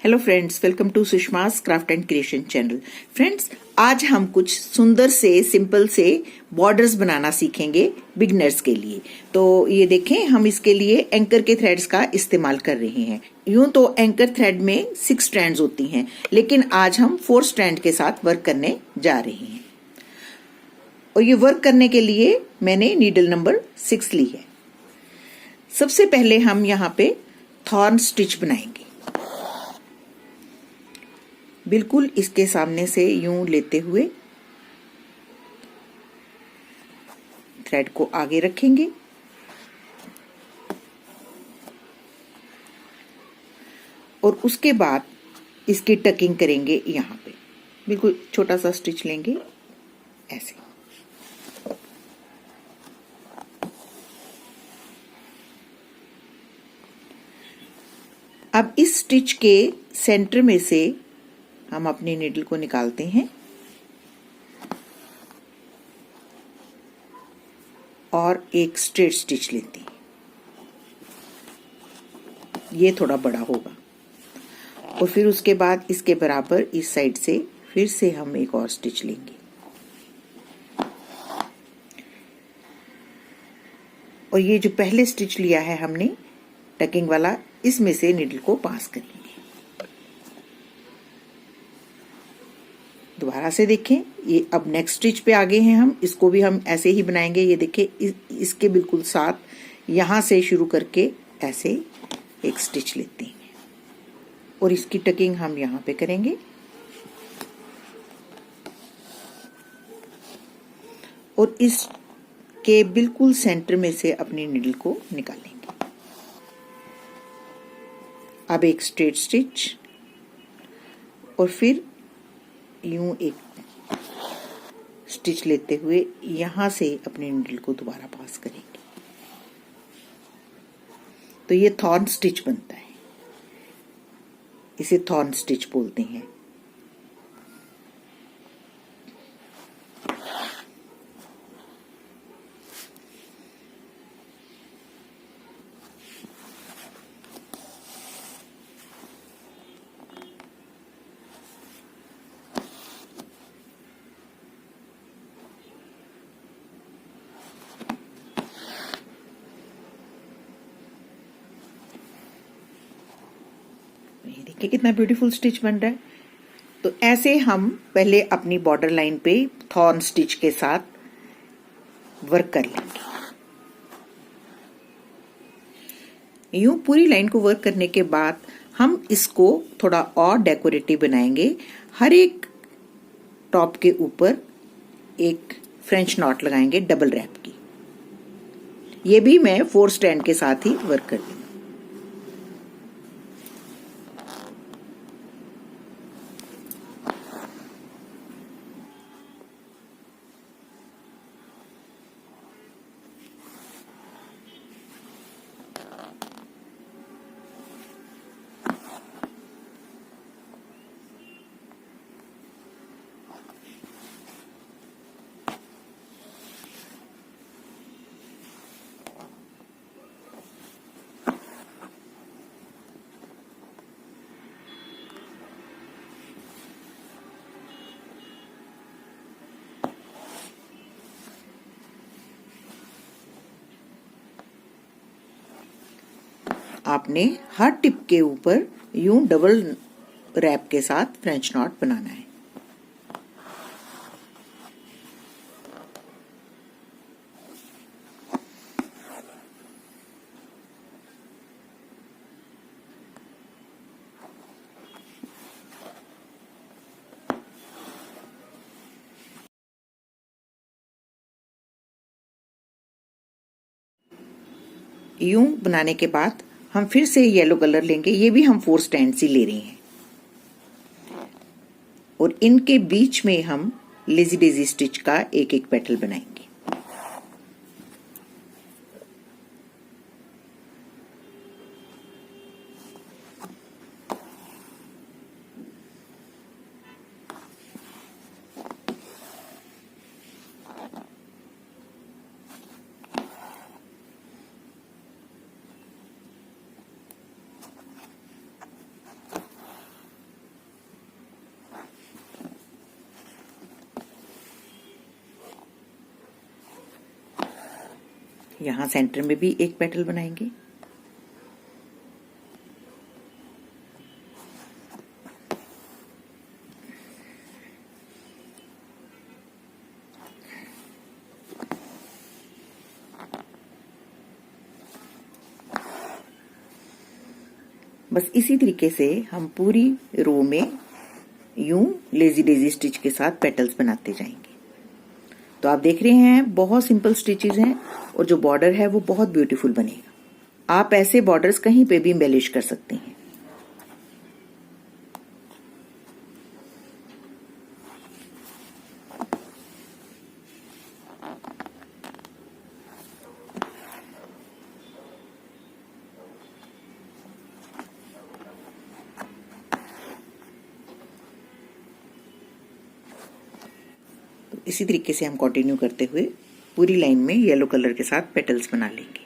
Hello friends, welcome to Sushma's craft and creation channel. Friends, आज हम कुछ सुंदर से सिंपल से बॉर्डर्स बनाना सीखेंगे बिगनर्स के लिए। तो ये देखें, हम इसके लिए एंकर के थ्रेड्स का इस्तेमाल कर रहे हैं। यूं तो एंकर थ्रेड में 6 स्ट्रैंड्स होती हैं, लेकिन आज हम 4 स्ट्रैंड के साथ वर्क करने जा रहे हैं। और ये वर्क करने के लिए मैंने नीडल नंबर 6 ली है। सबसे पहले हम यहाँ पे थॉर्न स्टिच बनाएंगे। बिल्कुल इसके सामने से यूं लेते हुए थ्रेड को आगे रखेंगे और उसके बाद इसकी टकिंग करेंगे। यहाँ पे बिल्कुल छोटा सा स्टिच लेंगे ऐसे। अब इस स्टिच के सेंटर में से हम अपनी नीडल को निकालते हैं और एक स्ट्रेट स्टिच लेते हैं। ये थोड़ा बड़ा होगा और फिर उसके बाद इसके बराबर इस साइड से फिर से हम एक और स्टिच लेंगे और ये जो पहले स्टिच लिया है हमने टकिंग वाला, इसमें से नीडल को पास करेंगे। दोबारा से देखें, ये अब नेक्स्ट स्टिच पे आगे हैं हम। इसको भी हम ऐसे ही बनाएंगे। ये देखें, इसके बिल्कुल साथ यहां से शुरू करके ऐसे एक स्टिच लेते हैं और इसकी टकिंग हम यहां पे करेंगे और इसके बिल्कुल सेंटर में से अपनी नीडल को निकालेंगे। अब एक स्ट्रेट स्टिच और फिर यूं एक स्टिच लेते हुए यहां से अपनी नीडल को दोबारा पास करेंगे। तो ये थॉर्न स्टिच बनता है। इसे थॉर्न स्टिच बोलते हैं। ये देखिए कितना ब्यूटीफुल स्टिच बन रहा है। तो ऐसे हम पहले अपनी बॉर्डर लाइन पे थॉर्न स्टिच के साथ वर्क कर लेंगे। यूं पूरी लाइन को वर्क करने के बाद हम इसको थोड़ा और डेकोरेटिव बनाएंगे। हर एक टॉप के ऊपर एक फ्रेंच नॉट लगाएंगे डबल रैप की। ये भी मैं 4 स्ट्रैंड के साथ ही वर्क कर लूंगी। आपने हर टिप के ऊपर यूं डबल रैप के साथ फ्रेंच नॉट बनाना है। यूं बनाने के बाद हम फिर से येलो कलर लेंगे। ये भी हम 4 स्ट्रैंड्स ही ले रहे हैं और इनके बीच में हम लेजी डेजी स्टिच का एक एक पेटल बनाएंगे। यहाँ सेंटर में भी एक पेटल बनाएंगे। बस इसी तरीके से हम पूरी रो में यूं लेजी डेजी स्टिच के साथ पेटल्स बनाते जाएंगे। तो आप देख रहे हैं बहुत सिंपल स्टिचेस हैं और जो बॉर्डर है वो बहुत ब्यूटीफुल बनेगा। आप ऐसे बॉर्डर्स कहीं पे भी एम्बेलिश कर सकते हैं। इसी तरीके से हम कंटिन्यू करते हुए पूरी लाइन में येलो कलर के साथ पेटल्स बना लेंगे।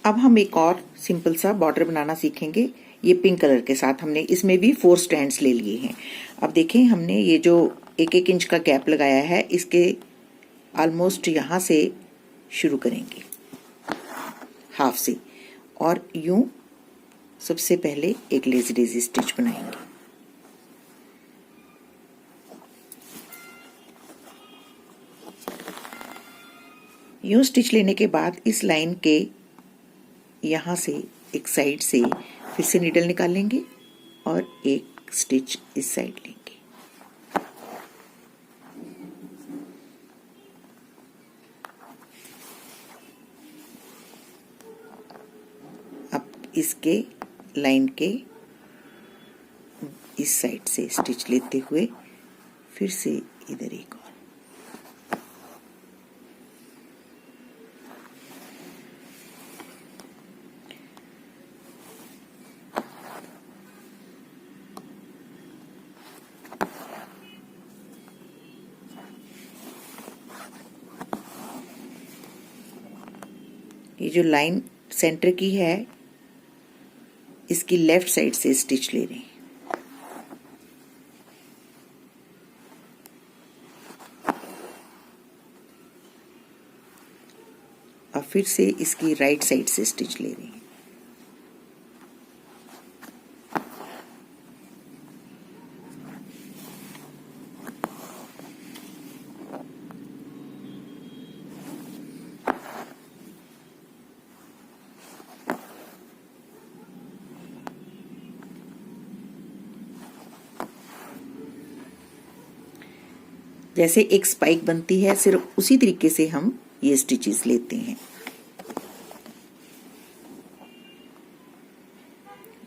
अब हम एक और सिंपल सा बॉर्डर बनाना सीखेंगे। ये पिंक कलर के साथ हमने इसमें भी 4 स्टैंड्स ले लिए हैं। अब देखें हमने ये जो 1-1 इंच का गैप लगाया है इसके ऑलमोस्ट यहाँ से शुरू करेंगे हाफ से और यूं सबसे पहले एक लेजी डेजी स्टिच बनाएंगे। यूं स्टिच लेने के बाद इस लाइन के यहाँ से एक साइड से फिर से नीडल निकालेंगे और एक स्टिच इस साइड लेंगे। अब इसके लाइन के इस साइड से स्टिच लेते हुए फिर से इधर एक और। ये जो लाइन सेंटर की है इसकी लेफ्ट साइड से स्टिच ले रहे हैं। अब फिर से इसकी राइट साइड से स्टिच ले रहे हैं। जैसे एक स्पाइक बनती है सिर्फ उसी तरीके से हम ये स्टिचेस लेते हैं।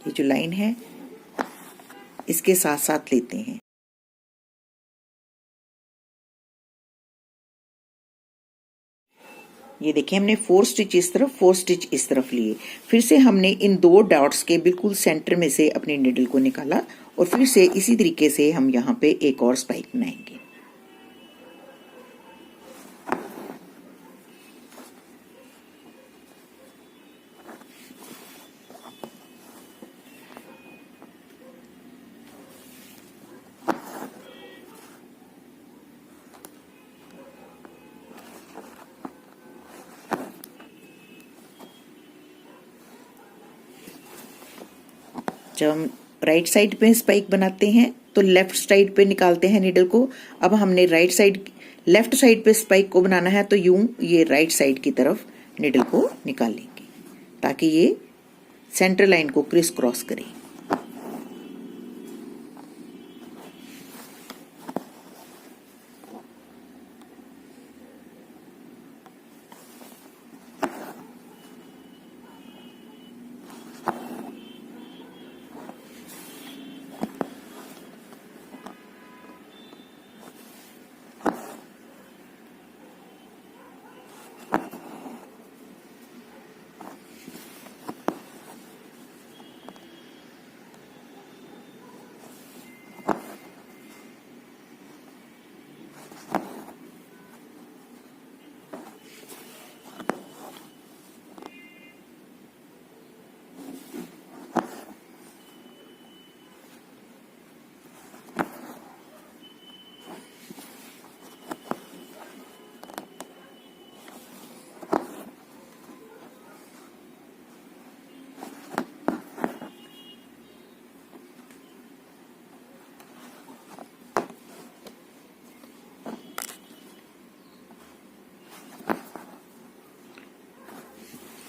ये जो लाइन है इसके साथ साथ लेते हैं। ये देखिए हमने 4 स्टिच इस तरफ 4 स्टिच इस तरफ लिए। फिर से हमने इन 2 डॉट्स के बिल्कुल सेंटर में से अपनी निडल को निकाला और फिर से इसी तरीके से हम यहाँ पे एक और स्पाइक बनाएंगे। जब हम राइट साइड पे स्पाइक बनाते हैं तो लेफ्ट साइड पे निकालते हैं नीडल को। अब हमने लेफ्ट साइड पे स्पाइक को बनाना है तो यूं ये राइट साइड की तरफ नीडल को निकाल लेंगे ताकि ये सेंटर लाइन को क्रिस क्रॉस करे।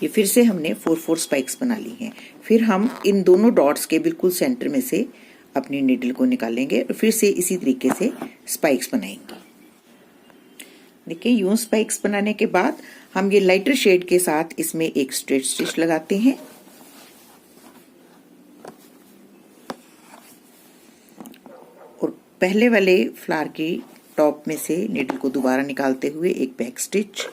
ये फिर से हमने 4-4 स्पाइक्स बना ली हैं। फिर हम इन दोनों डॉट्स के बिल्कुल सेंटर में से अपनी नीडल को निकालेंगे और फिर से इसी तरीके से स्पाइक्स बनाएंगे। देखिए यूं स्पाइक्स बनाने के बाद हम ये लाइटर शेड के साथ इसमें एक स्ट्रेट स्टिच लगाते हैं और पहले वाले फ्लावर की टॉप में से नीडल को दोबारा निकालते हुए एक बैक स्टिच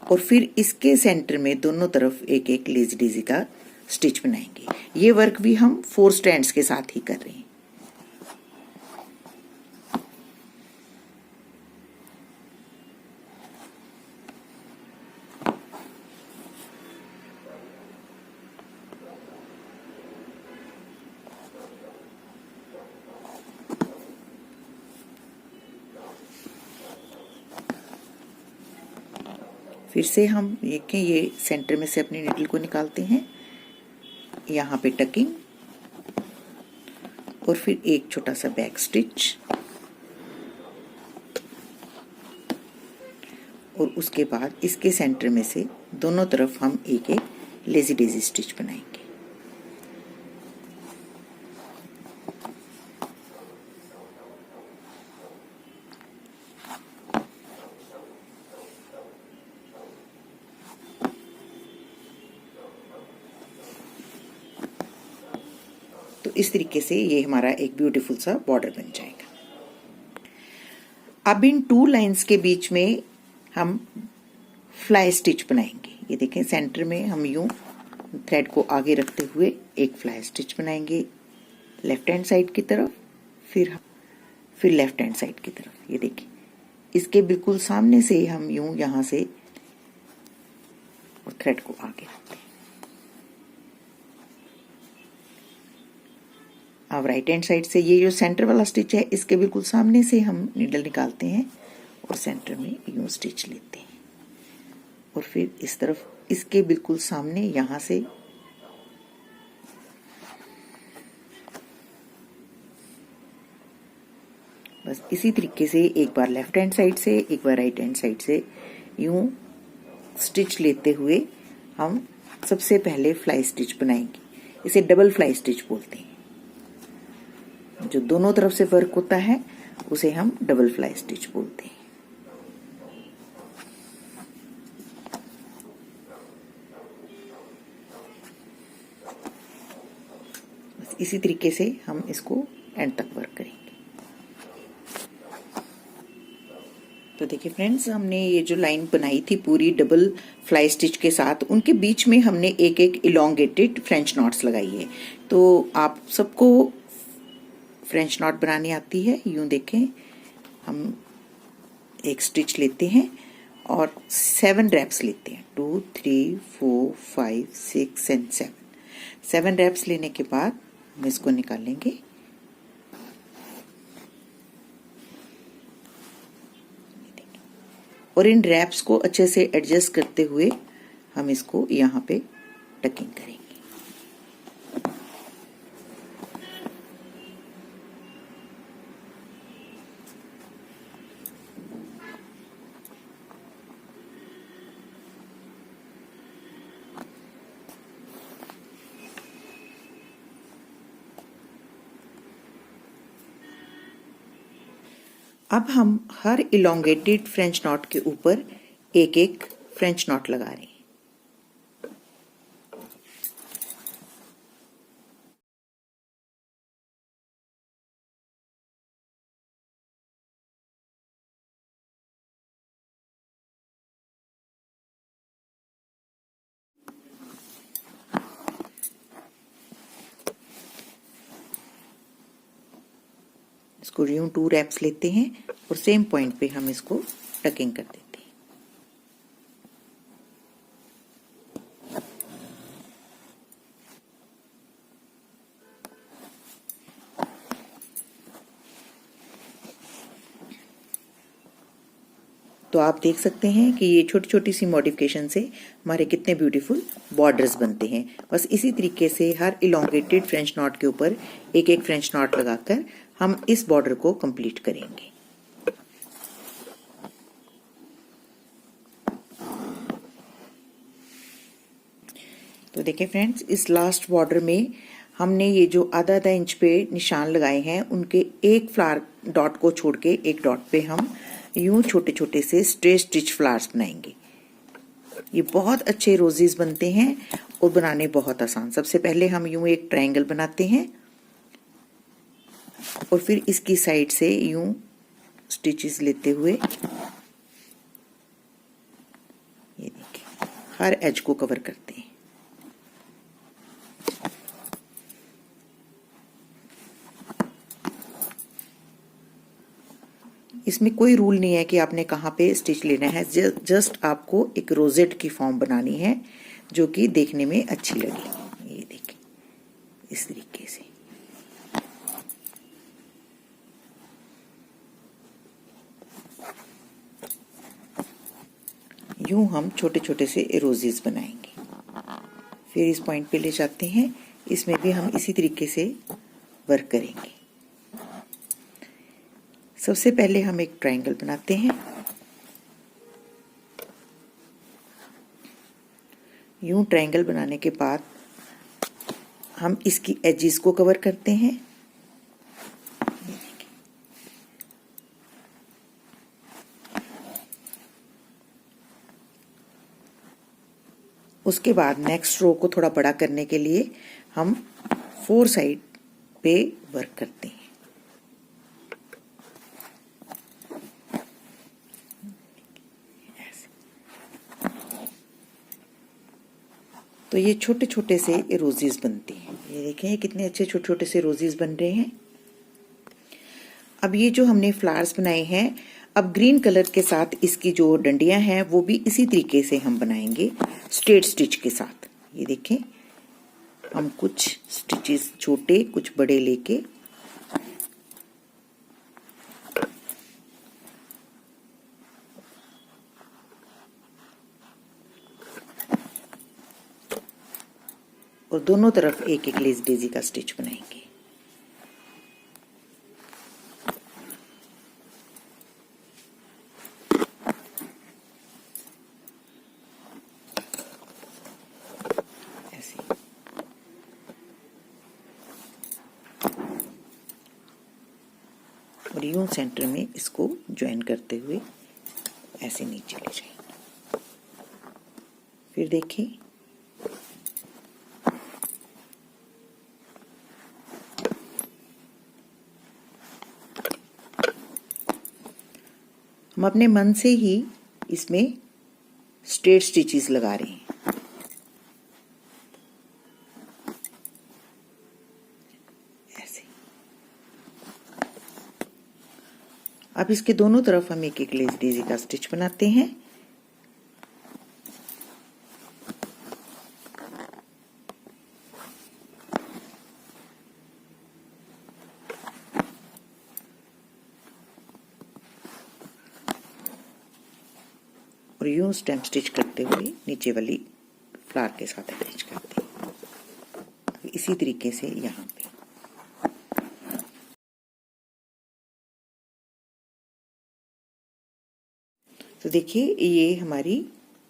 और फिर इसके सेंटर में दोनों तरफ एक एक लेजी डेजी का स्टिच बनाएंगे। ये वर्क भी हम 4 स्ट्रैंड्स के साथ ही कर रहे हैं। फिर से हम देखें ये सेंटर में से अपनी नीडल को निकालते हैं, यहाँ पे टकिंग और फिर एक छोटा सा बैक स्टिच और उसके बाद इसके सेंटर में से दोनों तरफ हम एक एक लेजी डेजी स्टिच बनाएंगे। तो इस तरीके से ये हमारा एक ब्यूटीफुल सा बॉर्डर बन जाएगा। अब इन 2 लाइंस के बीच में हम फ्लाई स्टिच बनाएंगे। ये देखें सेंटर में हम यूं थ्रेड को आगे रखते हुए एक फ्लाई स्टिच बनाएंगे लेफ्ट हैंड साइड की तरफ, फिर लेफ्ट हैंड साइड की तरफ। ये देखिए इसके बिल्कुल सामने से हम यूं यहां से थ्रेड को आगे रखते हैं। अब राइट हैंड साइड से ये जो सेंटर वाला स्टिच है इसके बिल्कुल सामने से हम नीडल निकालते हैं और सेंटर में यूं स्टिच लेते हैं और फिर इस तरफ इसके बिल्कुल सामने यहां से बस इसी तरीके से एक बार लेफ्ट हैंड साइड से एक बार राइट हैंड साइड से यूं स्टिच लेते हुए हम सबसे पहले फ्लाई स्टिच बनाएंगे। इसे डबल फ्लाई स्टिच बोलते हैं। जो दोनों तरफ से वर्क होता है उसे हम डबल फ्लाई स्टिच बोलते हैं। बस इसी तरीके से हम इसको एंड तक वर्क करेंगे। तो देखिए फ्रेंड्स, हमने ये जो लाइन बनाई थी पूरी डबल फ्लाई स्टिच के साथ, उनके बीच में हमने एक एक इलोंगेटेड फ्रेंच नॉट्स लगाई है। तो आप सबको फ्रेंच नॉट बनानी आती है। यूं देखें हम एक स्टिच लेते हैं और 7 रैप्स लेते हैं। 2 3 4 5 6 एंड 7 रैप्स लेने के बाद हम इसको निकालेंगे। और इन रैप्स को अच्छे से एडजस्ट करते हुए हम इसको यहाँ पे टकिंग करेंगे। अब हम हर इलोंगेटेड फ्रेंच नॉट के ऊपर एक एक फ्रेंच नॉट लगा रहे हैं। इसको यूं 2 रैप्स लेते हैं और सेम पॉइंट पे हम इसको टकिंग कर देते हैं। तो आप देख सकते हैं कि ये छोटी छोटी सी मॉडिफिकेशन से हमारे कितने ब्यूटीफुल बॉर्डर्स बनते हैं। बस इसी तरीके से हर इलोंगेटेड फ्रेंच नॉट के ऊपर एक एक फ्रेंच नॉट लगाकर हम इस बॉर्डर को कंप्लीट करेंगे। तो देखिए फ्रेंड्स, इस लास्ट बॉर्डर में हमने ये जो आधा आधा इंच पे निशान लगाए हैं, उनके एक फ्लावर डॉट को छोड़ के एक डॉट पे हम यूं छोटे छोटे से स्ट्रेट स्टिच फ्लावर्स बनाएंगे। ये बहुत अच्छे रोजेस बनते हैं और बनाने बहुत आसान। सबसे पहले हम यूं एक ट्रायंगल बनाते हैं और फिर इसकी साइड से यूं स्टिचेस लेते हुए ये देखिए हर एज को कवर करते हैं। इसमें कोई रूल नहीं है कि आपने कहाँ पे स्टिच लेना है, जस्ट आपको एक रोजेट की फॉर्म बनानी है जो कि देखने में अच्छी लगे। ये देखिए इस तरीके से यूं हम छोटे छोटे से रोजेस बनाएंगे। फिर इस पॉइंट पे ले जाते हैं, इसमें भी हम इसी तरीके से वर्क करेंगे। सबसे पहले हम एक ट्रायंगल बनाते हैं। यूं ट्रायंगल बनाने के बाद हम इसकी एजेस को कवर करते हैं। उसके बाद नेक्स्ट रो को थोड़ा बड़ा करने के लिए हम 4 साइड पे वर्क करते हैं। तो ये छोटे छोटे से रोजेस बनते हैं। ये देखें कितने अच्छे छोटे छोटे से रोजेस बन रहे हैं। अब ये जो हमने फ्लावर्स बनाए हैं, अब ग्रीन कलर के साथ इसकी जो डंडियां हैं वो भी इसी तरीके से हम बनाएंगे स्ट्रेट स्टिच के साथ। ये देखें हम कुछ स्टिचेस छोटे कुछ बड़े लेके और दोनों तरफ एक एक लेस डेजी का स्टिच बनाएंगे। ऐसे और यूं सेंटर में इसको ज्वाइन करते हुए ऐसे नीचे ले जाएंगे। फिर देखिए हम अपने मन से ही इसमें स्ट्रेट स्टिचेस लगा रहे हैं। ऐसे अब इसके दोनों तरफ हम एक एक लेस डेजी का स्टिच बनाते हैं। और यूं स्टेम स्टिच करते हुए नीचे वाली फ्लावर के साथ अटैच करते हैं। इसी तरीके से यहाँ पे तो देखिए ये हमारी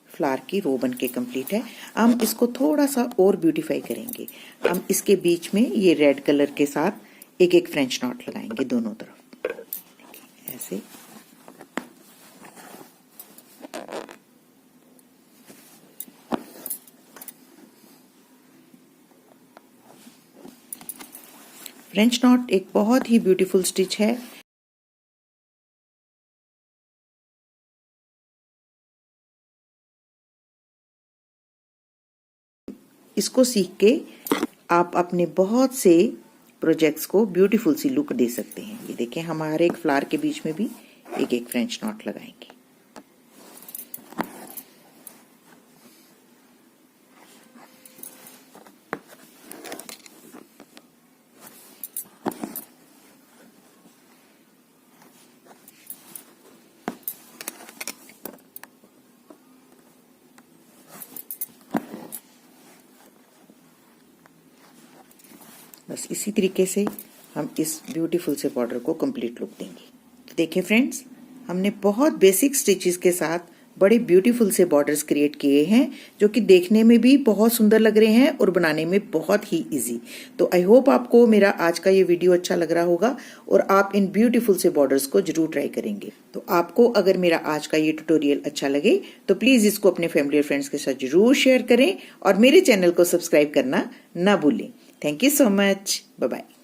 फ्लावर की रो बन के कंप्लीट है। हम इसको थोड़ा सा और ब्यूटीफाई करेंगे। हम इसके बीच में ये रेड कलर के साथ एक एक फ्रेंच नॉट लगाएंगे दोनों तरफ ऐसे। फ्रेंच नॉट एक बहुत ही ब्यूटीफुल स्टिच है। इसको सीख के आप अपने बहुत से प्रोजेक्ट्स को ब्यूटीफुल सी लुक दे सकते हैं। ये देखें हमारे एक फ्लावर के बीच में भी एक एक फ्रेंच नॉट लगाएंगे। बस इसी तरीके से हम इस ब्यूटीफुल से बॉर्डर को कंप्लीट लुक देंगे। तो देखिए फ्रेंड्स, हमने बहुत बेसिक स्टिचेस के साथ बड़े ब्यूटीफुल से बॉर्डर्स क्रिएट किए हैं जो कि देखने में भी बहुत सुंदर लग रहे हैं और बनाने में बहुत ही इजी। तो आई होप आपको मेरा आज का ये वीडियो अच्छा लग रहा होगा और आप इन ब्यूटीफुल से बॉर्डर्स को जरूर ट्राई करेंगे। तो आपको अगर मेरा आज का ये ट्यूटोरियल अच्छा लगे तो प्लीज इसको अपने फैमिली और फ्रेंड्स के साथ जरूर शेयर करें और मेरे चैनल को सब्सक्राइब करना ना भूलें। Thank you so much. Bye bye.